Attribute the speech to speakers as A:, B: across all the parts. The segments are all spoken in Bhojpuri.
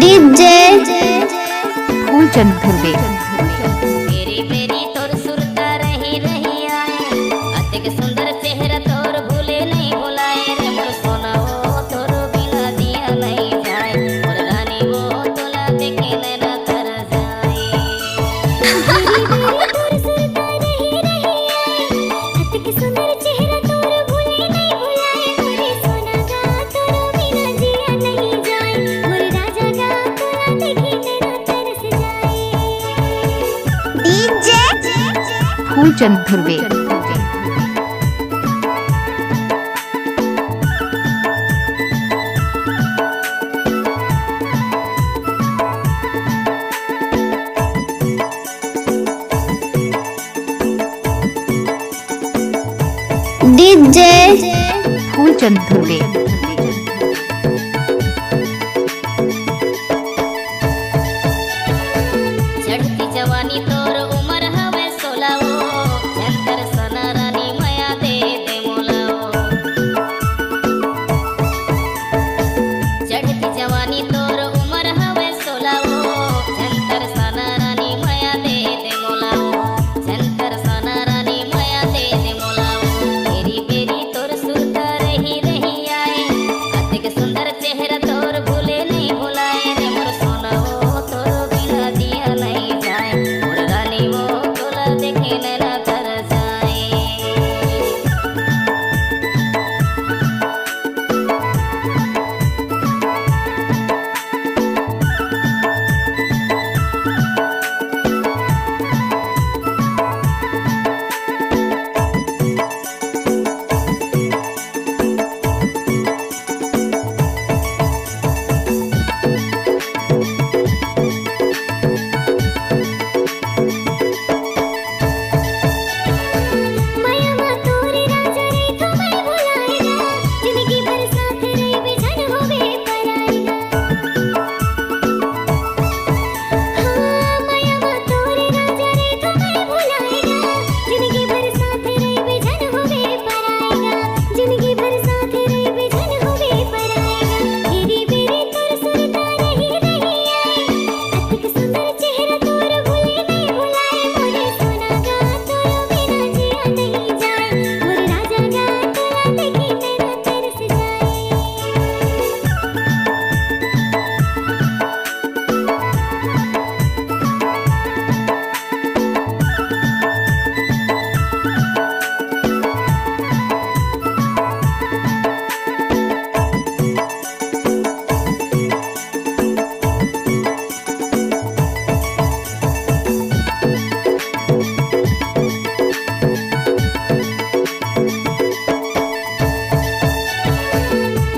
A: डीजे
B: फूलचंद धुर्वे।
C: मेरी बेरी तोर सुरता रही रही आए, अतिक सुंदर चेहरा तोर भूले नहीं भुलाए रे मोर सोना वो तोर बिना दिया नहीं जाए, मोर रानी वो तोला देखे नैना तर जाए। मेरी बेरी तोर सुरता रही रही आए, अतिक सुंदर चेहरा तोर भूले नहीं भुलाए, मोरे सोना गा तोर बिना जिया नहीं जाए, मोर राजा गा तोला देखे नैना तरस जाए।
A: डीजे
B: फूलचंद धुर्वे।
A: डीजे
B: फूलचंद धुर्वे।
C: चढ़ती जवानी तोर उमर हवे सोलाओ, जंतर सना रानी माया दे दे मोलाओ। चढ़ती जवानी तोर उमर हवे सोलाओ, जंतर सना रानी माया दे दे मोलाओ, जंतर सना रानी माया दे दे मोलाओ। मेरी बेरी तोर सुरता रही रही आए, अतिक सुंदर चेहरा तोर भूले नहीं भुलाए रे मोर सोना वो तोर बिना दिया नहीं जाए, मोर रानी वो तोला देखे नैना तर जाए। माया मा तोरे राजा रे तो मैं भुलाएगा, जिंदगी भर साथ रे बिछड़ होवे पराएगा। हाँ माया मा तोरे राजा रे तो मैं भुलाएगा, जिंदगी भर साथ रे बिछड़ होवे पराएगा, जिंदगी भर साथ रे बिछड़ होवे पराएगा। मेरी बेरी तोर सुरता रही रही आए, अतिक सुंदर चेहरा तोर भूले नहीं भुलाए, मोरे सोना गा तोर बिना जिया नहीं जाए, मोर राजा गा तोला देखे नैना तरस जाए।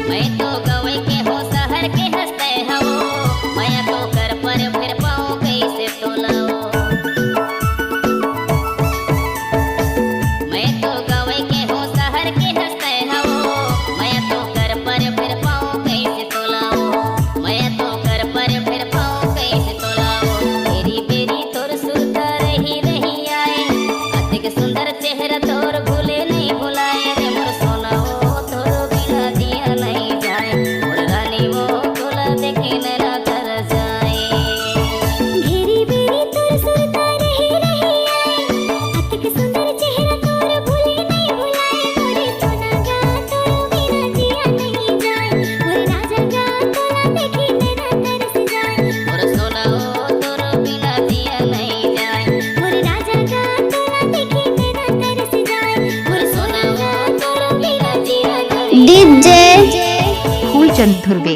C: मैं तो गवे के हो शहर के हंसते हवो, मैं तो कर पर फिर पाऊँ कैसे तोलाओ। मैं तो गवे के हो शहर के हंसते हवो, मैं तो कर पर फिर पाऊँ कैसे तोलाओ, मैं तो कर पर फिर पाऊँ कैसे तोलाओ। मेरी बेरी तोर सुरता रही रही आए, अतिक सुंदर चेहरा तोर भूले नहीं भुलाए रे मोर सोना वो तोर बिना दिया नहीं जाए, मोर रानी वो तोला देखे नैना तर जाए। मेरी बेरी तोर सुरता रही रही आए, अतिक सुंदर चेहरा तोर भूले नहीं भुलाए, मोरे सोना गा तोर बिना जिया नहीं जाए, मोर राजा गा तोला देखे नैना तरस जाए, मोर सोना वो तोर बिना जिया नहीं जाए, मोर राजा गा तोला देखे नैना तरस जाए, मोर सोना वो तोर बिना जिया नहीं।
A: डीजे
B: फूलचंद धुर्वे।